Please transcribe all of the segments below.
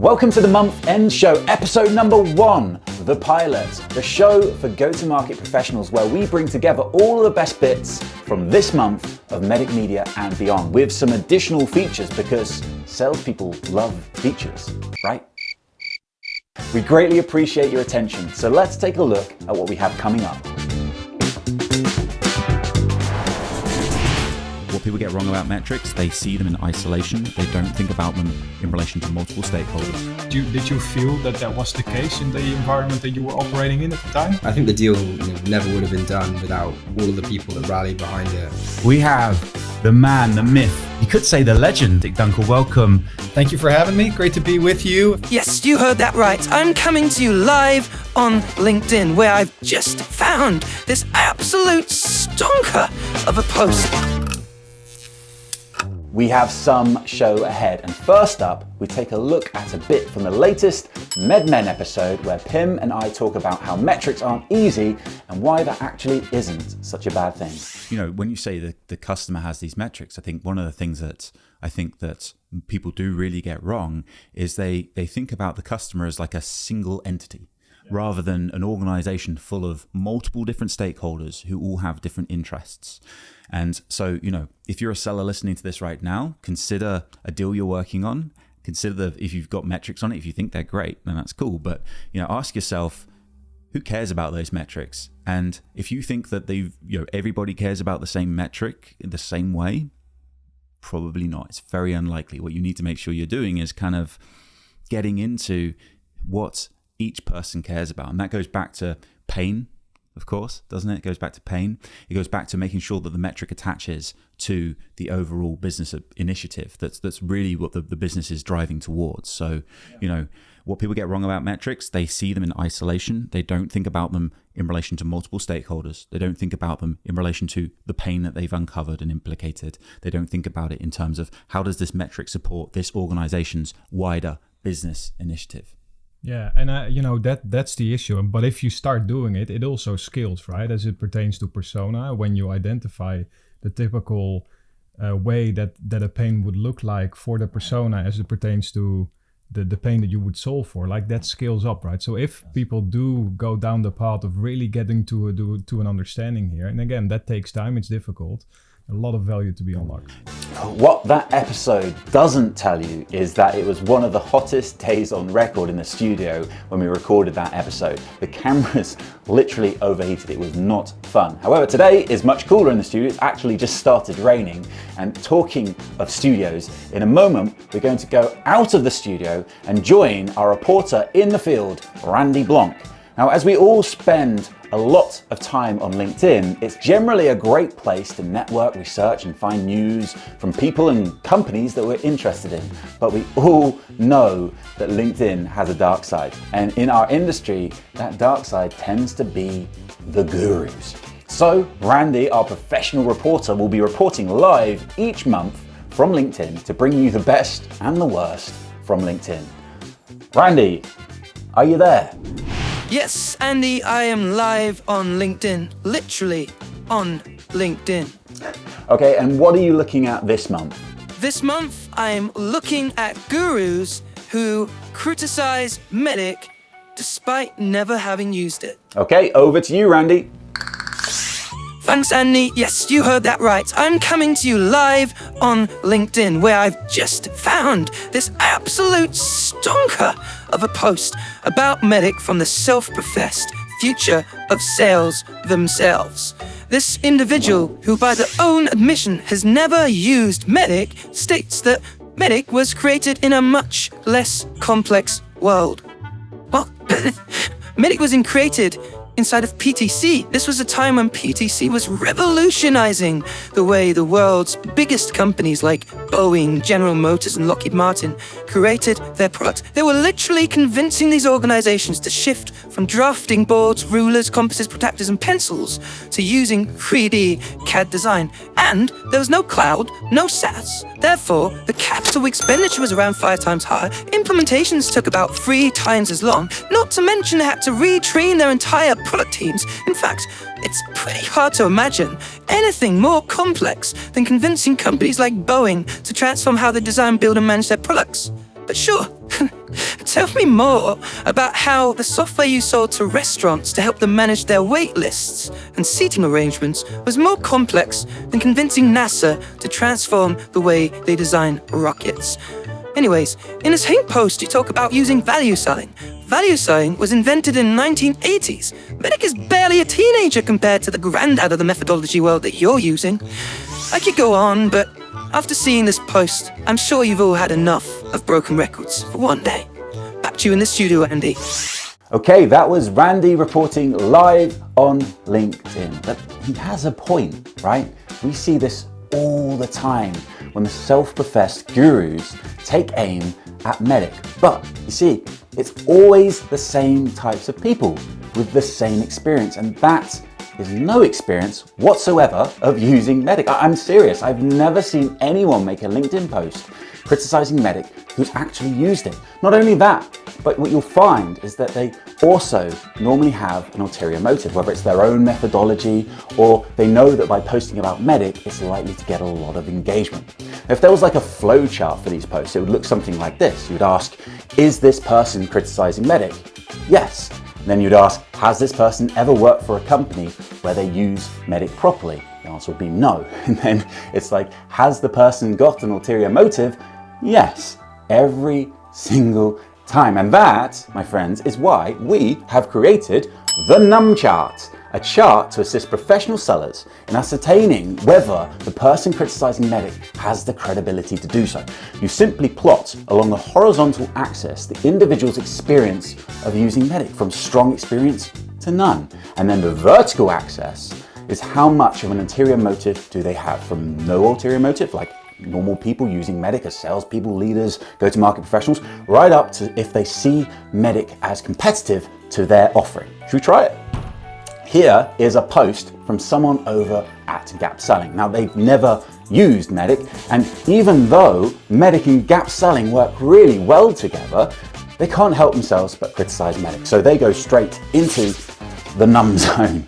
Welcome to the month end show, episode number 1, The Pilot, the show for go-to-market professionals where we bring together all of the best bits from this month of MEDDIC Media and beyond with some additional features because salespeople love features, right? We greatly appreciate your attention, so let's take a look at what we have coming up. What people get wrong about metrics, they see them in isolation. They don't think about them in relation to multiple stakeholders. Did you feel that was the case in the environment that you were operating in at the time? I think the deal never would have been done without all of the people that rallied behind it. We have the man, the myth, you could say the legend. Dunkel, welcome. Thank you for having me. Great to be with you. Yes, you heard that right. I'm coming to you live on LinkedIn, where I've just found this absolute stonker of a post. We have some show ahead, and first up, we take a look at a bit from the latest MEDMEN episode where Pim and I talk about how metrics aren't easy and why that actually isn't such a bad thing. You know, when you say that the customer has these metrics, I think one of the things that I think that people do really get wrong is they think about the customer as like a single entity, rather than an organization full of multiple different stakeholders who all have different interests. And so, you know, if you're a seller listening to this right now, consider a deal you're working on. Consider if you've got metrics on it. If you think they're great, then that's cool. But, you know, ask yourself, who cares about those metrics? And if you think that everybody cares about the same metric in the same way, probably not. It's very unlikely. What you need to make sure you're doing is kind of getting into what each person cares about. And that goes back to pain, of course, doesn't it? It goes back to pain. It goes back to making sure that the metric attaches to the overall business initiative. That's really what the business is driving towards. So, you know, what people get wrong about metrics, they see them in isolation. They don't think about them in relation to multiple stakeholders. They don't think about them in relation to the pain that they've uncovered and implicated. They don't think about it in terms of how does this metric support this organization's wider business initiative. Yeah, and that's the issue. But if you start doing it, it also scales, right? As it pertains to persona, when you identify the typical way that a pain would look like for the persona as it pertains to the pain that you would solve for, like that scales up, right? So if people do go down the path of really getting to an understanding here, and again, that takes time, it's difficult, a lot of value to be unlocked. What that episode doesn't tell you is that it was one of the hottest days on record in the studio when we recorded that episode. The cameras literally overheated. It was not fun. However, today is much cooler in the studio. It's actually just started raining. And talking of studios, in a moment, we're going to go out of the studio and join our reporter in the field, Randy Blonc. Now, as we all spend a lot of time on LinkedIn, it's generally a great place to network, research, and find news from people and companies that we're interested in. But we all know that LinkedIn has a dark side. And in our industry, that dark side tends to be the gurus. So Randy, our professional reporter, will be reporting live each month from LinkedIn to bring you the best and the worst from LinkedIn. Randy, are you there? Yes, Andy, I am live on LinkedIn, literally on LinkedIn. Okay, and what are you looking at this month? This month, I'm looking at gurus who criticize MEDDIC despite never having used it. Okay, over to you, Randy. Thanks, Andy. Yes, you heard that right. I'm coming to you live on LinkedIn, where I've just found this absolute stonker of a post about MEDDIC from the self-professed future of sales themselves. This individual, who by their own admission has never used MEDDIC, states that MEDDIC was created in a much less complex world. Well, MEDDIC was created inside of PTC. This was a time when PTC was revolutionizing the way the world's biggest companies like Boeing, General Motors, and Lockheed Martin created their products. They were literally convincing these organizations to shift from drafting boards, rulers, compasses, protractors, and pencils to using 3D CAD design. And there was no cloud, no SaaS. Therefore, the capital expenditure was around 5 times higher. Implementations took about 3 times as long, not to mention they had to retrain their entire product teams. In fact, it's pretty hard to imagine anything more complex than convincing companies like Boeing to transform how they design, build, and manage their products. But sure, tell me more about how the software you sold to restaurants to help them manage their wait lists and seating arrangements was more complex than convincing NASA to transform the way they design rockets. Anyways, in the same post you talk about using value selling. Value selling was invented in the 1980s. MEDDIC is barely a teenager compared to the granddad of the methodology world that you're using. I could go on, but after seeing this post, I'm sure you've all had enough of broken records for one day. Back to you in the studio, Andy. Okay, that was Randy reporting live on LinkedIn. But he has a point, right? We see this all the time when the self-professed gurus take aim at MEDDIC. But you see, it's always the same types of people with the same experience, and that is no experience whatsoever of using MEDDIC. I'm serious, I've never seen anyone make a LinkedIn post criticizing MEDDIC who's actually used it. Not only that, but what you'll find is that they also normally have an ulterior motive, whether it's their own methodology or they know that by posting about MEDDIC, it's likely to get a lot of engagement. If there was like a flow chart for these posts, it would look something like this. You'd ask, is this person criticizing MEDDIC? Yes. Then you'd ask, has this person ever worked for a company where they use MEDDIC properly? The answer would be no. And then it's like, has the person got an ulterior motive? Yes, every single time. And that, my friends, is why we have created the NUM chart, a chart to assist professional sellers in ascertaining whether the person criticizing MEDDIC has the credibility to do so. You simply plot along the horizontal axis the individual's experience of using MEDDIC, from strong experience to none. And then the vertical axis is how much of an ulterior motive do they have, from no ulterior motive, like normal people using MEDDIC as salespeople, leaders, go-to-market professionals, right up to if they see MEDDIC as competitive to their offering. Should we try it? Here is a post from someone over at Gap Selling. Now, they've never used MEDDIC, and even though MEDDIC and Gap Selling work really well together, they can't help themselves but criticize MEDDIC. So they go straight into the NUM zone.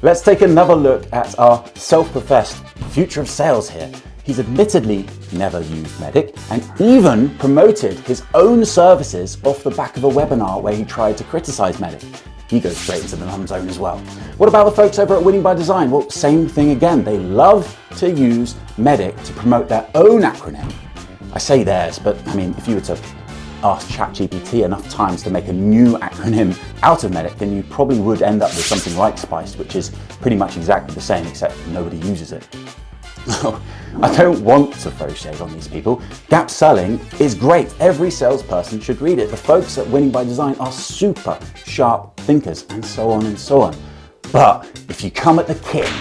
Let's take another look at our self-professed future of sales here. He's admittedly never used MEDDIC and even promoted his own services off the back of a webinar where he tried to criticize MEDDIC. He goes straight into the NUM zone as well. What about the folks over at Winning by Design? Well, same thing again. They love to use MEDDIC to promote their own acronym. I say theirs, but I mean, if you were to ask ChatGPT enough times to make a new acronym out of MEDDIC, then you probably would end up with something like SPICE, which is pretty much exactly the same, except nobody uses it. I don't want to throw shade on these people. Gap Selling is great. Every salesperson should read it. The folks at Winning by Design are super sharp thinkers, and so on and so on. But if you come at the king,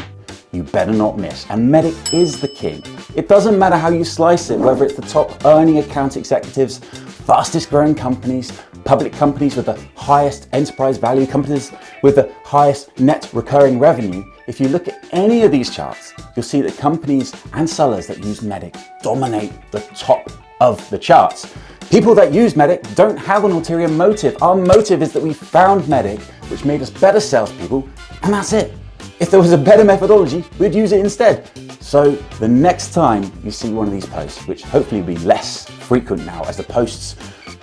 you better not miss. And MEDDIC is the king. It doesn't matter how you slice it, whether it's the top earning account executives, fastest growing companies, public companies with the highest enterprise value, companies with the highest net recurring revenue. If you look at any of these charts, you'll see that companies and sellers that use MEDDIC dominate the top of the charts. People that use MEDDIC don't have an ulterior motive. Our motive is that we found MEDDIC, which made us better salespeople, and that's it. If there was a better methodology, we'd use it instead. So the next time you see one of these posts, which hopefully will be less frequent now as the posts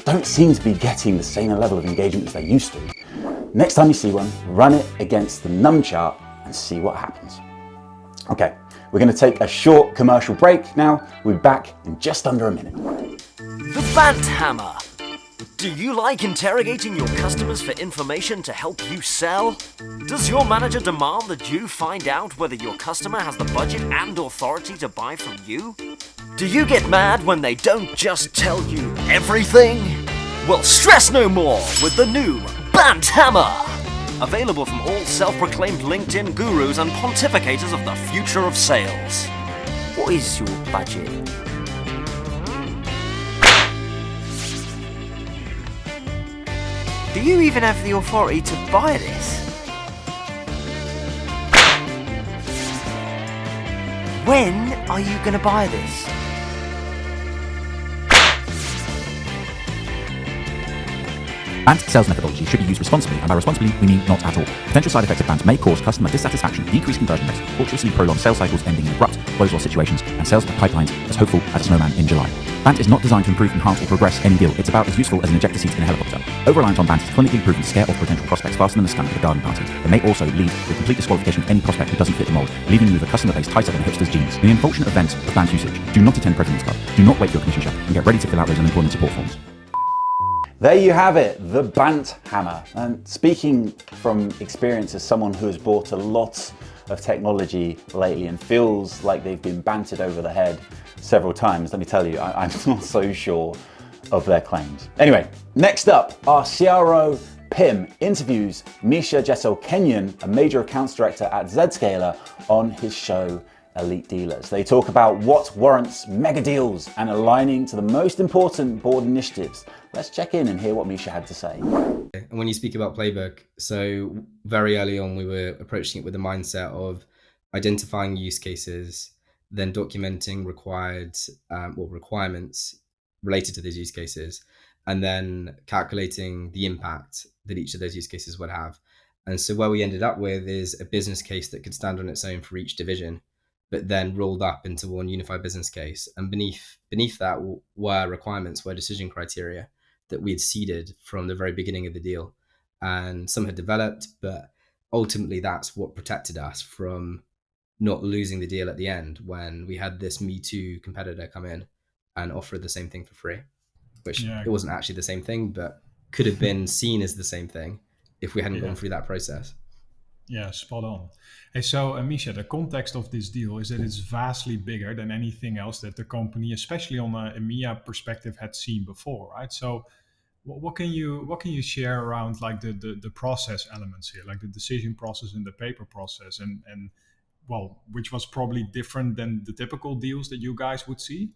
don't seem to be getting the same level of engagement as they used to, next time you see one, run it against the NUM chart and see what happens. Okay, we're going to take a short commercial break now. We'll be back in just under a minute. The BANT hammer. Do you like interrogating your customers for information to help you sell? Does your manager demand that you find out whether your customer has the budget and authority to buy from you? Do you get mad when they don't just tell you everything? Well, stress no more with the new BANT hammer! Available from all self-proclaimed LinkedIn gurus and pontificators of the future of sales. What is your budget? Do you even have the authority to buy this? When are you going to buy this? BANT sales methodology should be used responsibly, and by responsibly, we mean not at all. Potential side effects of BANT may cause customer dissatisfaction, decreased conversion rates, tortuously prolonged sales cycles ending in abrupt, closed-door situations, and sales pipelines as hopeful as a snowman in July. BANT is not designed to improve, enhance, or progress any deal. It's about as useful as an ejector seat in a helicopter. Over-reliance on BANT is clinically proven to scare off potential prospects faster than the skunk at a garden party. It may also lead to the complete disqualification of any prospect who doesn't fit the mold, leaving you with a customer base tighter than a hipster's jeans. In the unfortunate event of BANT usage, do not attend President's Club, do not wait for your commission check, and get ready to fill out those unemployment support forms. There you have it, the BANT hammer. And speaking from experience as someone who has bought a lot of technology lately and feels like they've been banted over the head several times, let me tell you, I'm not so sure of their claims. Anyway, next up, our CRO Pim interviews Misha Jessel-Kenyon, a major accounts director at Zscaler, on his show Elite Dealers. They talk about what warrants mega deals and aligning to the most important board initiatives. Let's check in and hear what Misha had to say. And when you speak about playbook, so very early on, we were approaching it with the mindset of identifying use cases, then documenting requirements related to those use cases, and then calculating the impact that each of those use cases would have. And so where we ended up with is a business case that could stand on its own for each division, but then rolled up into one unified business case. And beneath that were requirements, were decision criteria that we had seeded from the very beginning of the deal. And some had developed, but ultimately that's what protected us from not losing the deal at the end when we had this Me Too competitor come in and offer the same thing for free, which it wasn't actually the same thing, but could have been seen as the same thing if we hadn't gone through that process. Yeah, spot on. Hey, so Misha, the context of this deal is that it's vastly bigger than anything else that the company, especially on a EMEA perspective, had seen before, right? So what can you share around like the process elements here, like the decision process and the paper process, and well, which was probably different than the typical deals that you guys would see?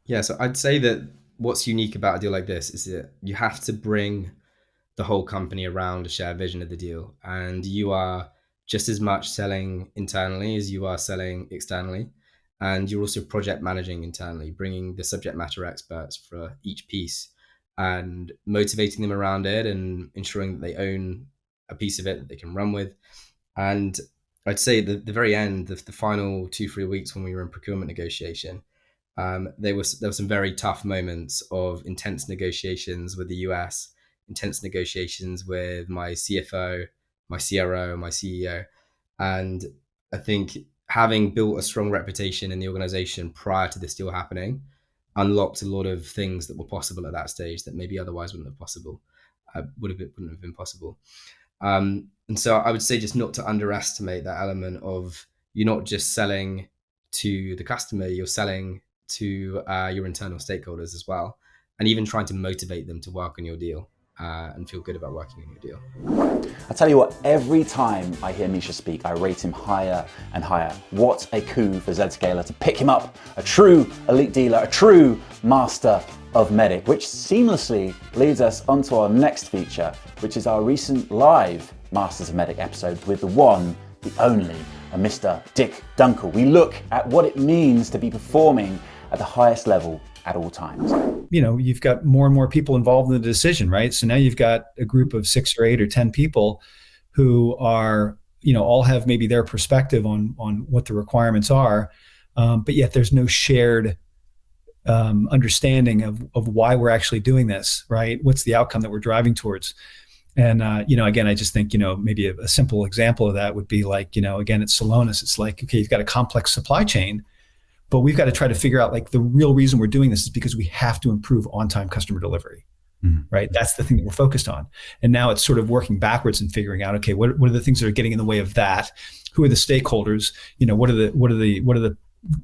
Yeah, so I'd say that what's unique about a deal like this is that you have to bring the whole company around a shared vision of the deal, and you are just as much selling internally as you are selling externally, and you're also project managing internally, bringing the subject matter experts for each piece and motivating them around it and ensuring that they own a piece of it that they can run with. And I'd say the very end, the final 2-3 weeks when we were in procurement negotiation, there were some very tough moments of intense negotiations with the US, intense negotiations with my CFO, my CRO, my CEO. And I think having built a strong reputation in the organization prior to this deal happening unlocked a lot of things that were possible at that stage that maybe otherwise wouldn't have been possible. And so I would say just not to underestimate that element of you're not just selling to the customer, you're selling to your internal stakeholders as well, and even trying to motivate them to work on your deal and feel good about working on your deal. I tell you what, every time I hear Misha speak, I rate him higher and higher. What a coup for Zscaler to pick him up, a true elite dealer, a true master of MEDDIC, which seamlessly leads us onto our next feature, which is our recent live Masters of MEDDIC episode with the one, the only, Mr. Dick Dunkel. We look at what it means to be performing at the highest level at all times. You know, you've got more and more people involved in the decision, right? So now you've got a group of 6 or 8 or 10 people who are, you know, all have maybe their perspective on what the requirements are, but yet there's no shared understanding of why we're actually doing this, right? What's the outcome that we're driving towards? And, you know, again, I just think, you know, maybe a simple example of that would be like, you know, again, at Celonis, it's like, okay, you've got a complex supply chain, but we've got to try to figure out like the real reason we're doing this is because we have to improve on-time customer delivery, right? That's the thing that we're focused on. And now it's sort of working backwards and figuring out, okay, what are the things that are getting in the way of that? Who are the stakeholders? You know, what are the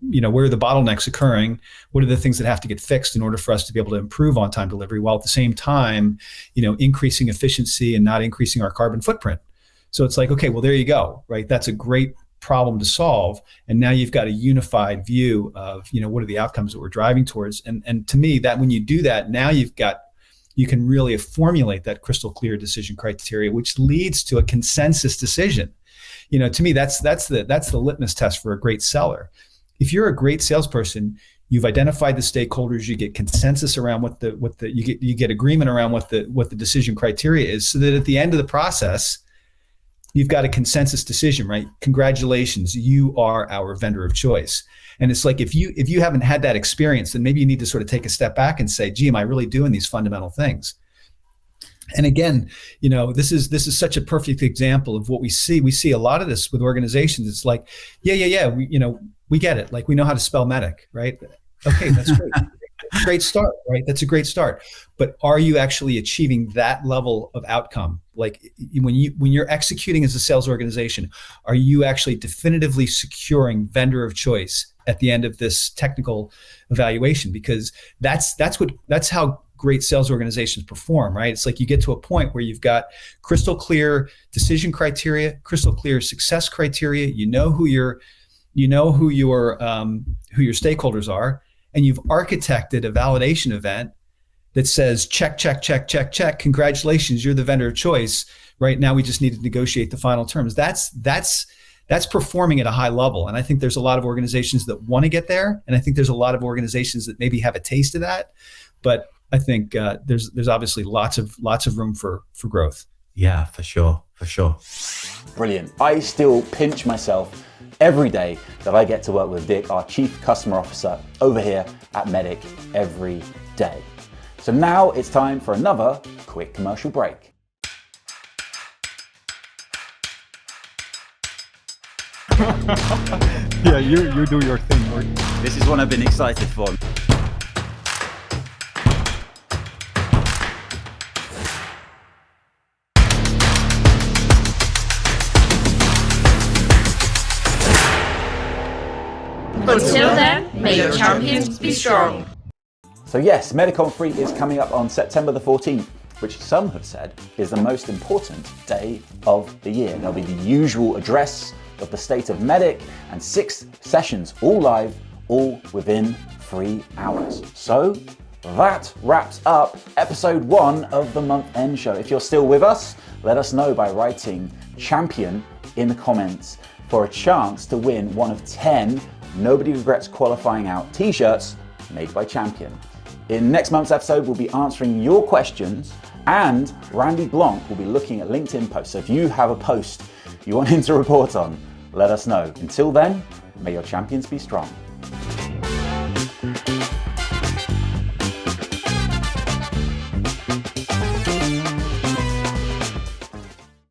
you know, where are the bottlenecks occurring? What are the things that have to get fixed in order for us to be able to improve on-time delivery while at the same time, you know, increasing efficiency and not increasing our carbon footprint? So it's like, okay, well, there you go, right? That's a great problem to solve. And now you've got a unified view of, you know, what are the outcomes that we're driving towards? And to me, that when you do that, now you can really formulate that crystal clear decision criteria, which leads to a consensus decision. You know, to me, that's the litmus test for a great seller. If you're a great salesperson, You've identified the stakeholders. You get consensus around you get agreement around what the decision criteria is, so that at the end of the process, you've got a consensus decision, right? Congratulations, you are our vendor of choice. And it's like, if you haven't had that experience, then maybe you need to sort of take a step back and say, gee, am I really doing these fundamental things? And again, this is such a perfect example of what we see. We see a lot of this with organizations. It's like, yeah, we get it. Like, we know how to spell MEDDIC, right? Okay, that's great. Great start, right? That's a great start. But are you actually achieving that level of outcome? Like, when you're executing as a sales organization, are you actually definitively securing vendor of choice at the end of this technical evaluation? Because that's how great sales organizations perform, right? It's like, you get to a point where you've got crystal clear decision criteria, crystal clear success criteria. You know who your stakeholders are, and you've architected a validation event that says check, check, check, check, check. Congratulations, you're the vendor of choice. Right now, we just need to negotiate the final terms. That's performing at a high level, and I think there's a lot of organizations that want to get there, and I think there's a lot of organizations that maybe have a taste of that, but I think there's obviously lots of room for growth. Yeah, for sure. Brilliant. I still pinch myself every day that I get to work with Dick, our Chief Customer Officer over here at MEDDIC, every day. So now it's time for another quick commercial break. Yeah, you do your thing. This is one I've been excited for. Until then, may your champions be strong. So yes, MEDDICCON 3 is coming up on September the 14th, which some have said is the most important day of the year. There'll be the usual address of the state of MEDDIC and 6 sessions, all live, all within 3 hours. So that wraps up episode 1 of the Month End Show. If you're still with us, let us know by writing champion in the comments for a chance to win one of 10 Nobody Regrets Qualifying Out t-shirts made by Champion. In next month's episode, we'll be answering your questions, and Randy Blonc will be looking at LinkedIn posts. So if you have a post you want him to report on, let us know. Until then, may your champions be strong.